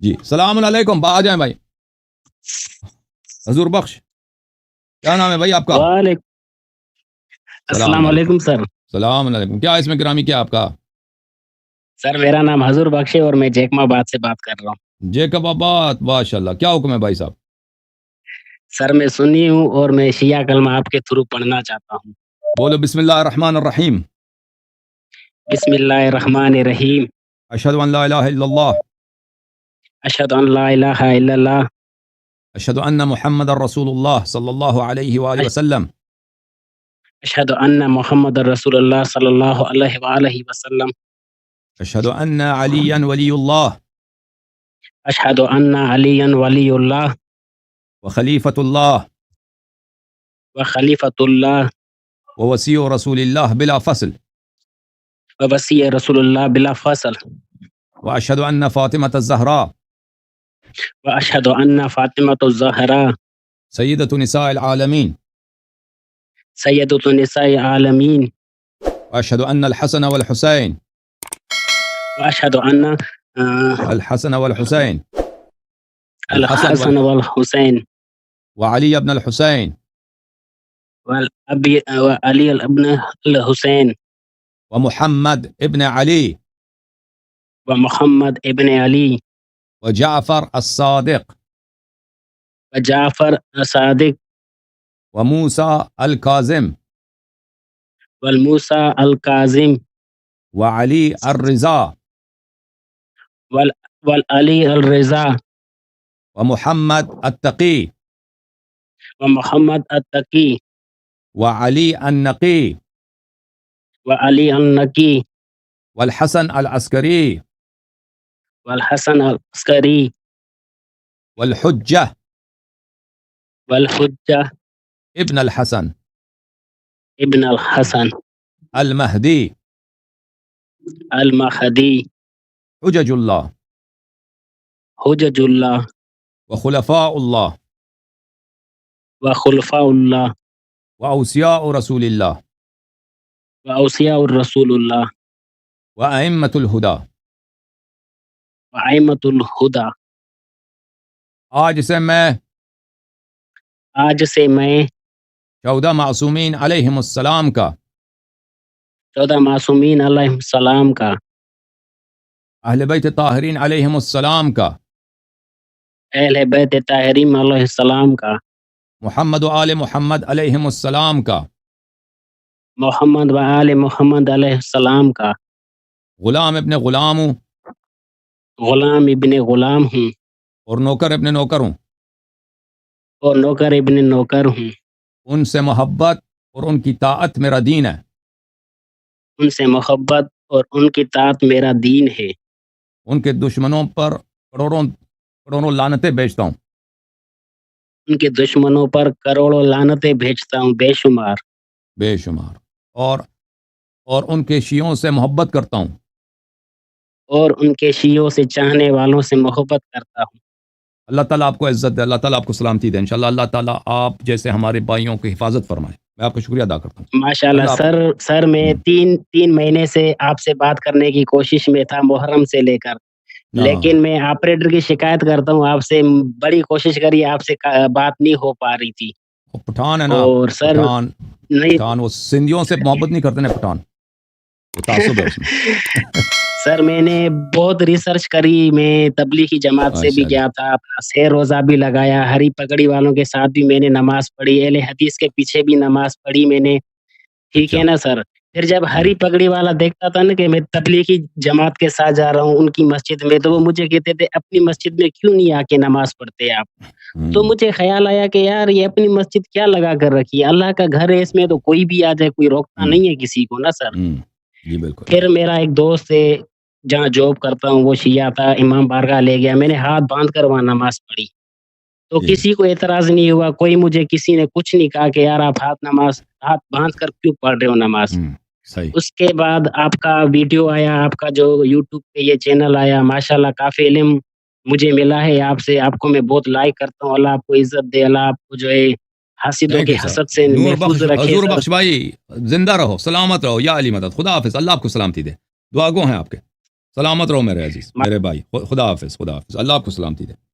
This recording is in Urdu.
جی السلام علیکم، آ جائیں بھائی. حضور بخش، کیا نام ہے بھائی آپ کا؟ وعلیکم السلام علیکم سر. السلام علیکم. کیا اس میں گرامی کیا آپ کا؟ سر میرا نام حضور بخش ہے اور میں جیکما آباد سے بات کر رہا ہوں. جیکب آباد، ماشاء اللہ. کیا حکم ہے بھائی صاحب؟ سر میں سنی ہوں اور میں شیعہ کلمہ آپ کے تھرو پڑھنا چاہتا ہوں. بولو بسم اللہ الرحمن الرحیم. بسم اللہ الرحمن الرحیم. اشہد ان لا الہ الا اللہ، اشہد ان لا الہ الا اللہ، اشہد ان محمد رسول اللہ صلی اللہ علیہ وآلہ وسلم، اشہد ان محمد رسول اللہ صلی اللہ علیہ وآلہ وسلم، اشہد ان علی ولی اللہ اشہد ان علی ولی اللہ وخلیفۃ اللہ وخلیفۃ اللہ ووسیع رسول اللہ بلا فصل، ووسیع رسول اللہ بلا فصل، واشہد ان فاطمۃ الزہراء واشہد ان فاطمۃ الزہراء سیدۃ نساء العالمین، سیدۃ نساء العالمین، واشہد ان الحسن والحسین واشہد ان الحسن والحسین الحسن والحسین وعلی ابن الحسین وعلی ابن الحسین ومحمد ابن علی ومحمد ابن علی وجعفر الصادق وجعفر الصادق وموسیٰ الکاظم والموسیٰ الکاظم وعلی الرضا والعلی الرضا ومحمد التقی ومحمد التقی وعلی النقی وعلی النقی والحسن العسکری والحسن العسکری والحجہ والحجہ ابن الحسن ابن الحسن المہدی المہدی حجج اللہ حجج اللہ وخلفاء اللہ وخلفاء اللہ واوصیاء رسول اللہ واوصیاء الرسول اللہ وائمۃ الہدی. وائمۃ الہدی. آج سے میں 14 معصومین علیہم السلام کا 14 معصومین علیہ السلام کا اہل بیت طاہرین علیہم السلام کا اہل بیت طاہرین علیہ السلام کا محمد و آل محمد علیہم السلام کا محمد و آل محمد علیہ السلام کا غلام ابن غلام ہوں غلام ابن غلام ہوں اور نوکر ابن نوکر ہوں. اور نوکر ابن نوکر ہوں. ان سے محبت اور ان کی طاعت میرا دین ہے. ان سے محبت اور ان کی طاعت میرا دین ہے. ان کے دشمنوں پر کروڑوں لعنتیں بھیجتا ہوں. ان کے دشمنوں پر کروڑوں لعنتیں بھیجتا ہوں بے شمار. بے شمار. اور ان کے شیعوں سے محبت کرتا ہوں. اور ان کے شیعوں سے چاہنے والوں سے محبت کرتا ہوں. اللہ تعالیٰ آپ کو عزت دے، اللہ تعالیٰ آپ کو سلامتی دے. انشاءاللہ اللہ تعالیٰ آپ جیسے ہمارے بھائیوں کی حفاظت فرمائے. میں آپ کا شکریہ ادا کرتا ہوں. ماشاءاللہ سر میں تین مہینے سے آپ سے بات کرنے کی کوشش میں تھا محرم سے لے کر، لیکن میں آپریٹر کی شکایت کرتا ہوں آپ سے، بڑی کوشش کری آپ سے بات نہیں ہو پا رہی تھی. پٹھان ہے نا، اور سر پٹھان وہ سندھیوں سے محبت نہیں کرتے نا پٹھان، وہ تعصب ہے اس میں. سر میں نے بہت ریسرچ کری، میں تبلیغی جماعت سے بھی گیا تھا، اپنا 6 روزہ بھی لگایا، ہری پگڑی والوں کے ساتھ بھی میں نے نماز پڑھی، اہل حدیث کے پیچھے بھی نماز پڑھی میں نے، ٹھیک ہے نا سر. پھر جب ہری پگڑی والا دیکھتا تھا نا کہ میں تبلیغی جماعت کے ساتھ جا رہا ہوں ان کی مسجد میں، تو وہ مجھے کہتے تھے اپنی مسجد میں کیوں نہیں آ کے نماز پڑھتے آپ. تو مجھے خیال آیا کہ یار یہ اپنی مسجد کیا لگا کر رکھی ہے، اللہ کا گھر ہے، اس میں تو کوئی بھی آ جائے، کوئی روکتا نہیں ہے کسی کو نا سر. پھر میرا ایک دوست ہے جہاں جاب کرتا ہوں وہ شیعہ تھا، امام بارگاہ لے گیا، میں نے ہاتھ باندھ کر وہاں نماز پڑھی، تو کسی کو اعتراض نہیں ہوا، کسی نے کچھ نہیں کہا کہ یار آپ ہاتھ باندھ کر کیوں پڑھ رہے ہو نماز. اس کے بعد آپ کا ویڈیو آیا، آپ کا جو یوٹیوب پہ یہ چینل آیا، ماشاءاللہ کافی علم مجھے ملا ہے آپ سے، آپ کو میں بہت لائک کرتا ہوں. اللہ آپ کو عزت دے، اللہ آپ کو جو ہے حاسدوں کے حسد سے محفوظ رکھے. حضور بخش بھائی زندہ رہو، سلامت رہو، یا علی مدد. خدا حافظ. اللہ آپ کو سلامتی دے. دعا گو ہیں آپ کے. سلامت رہو میرے عزیز، میرے بھائی، خدا حافظ، خدا حافظ، اللہ آپ کو سلامتی دے.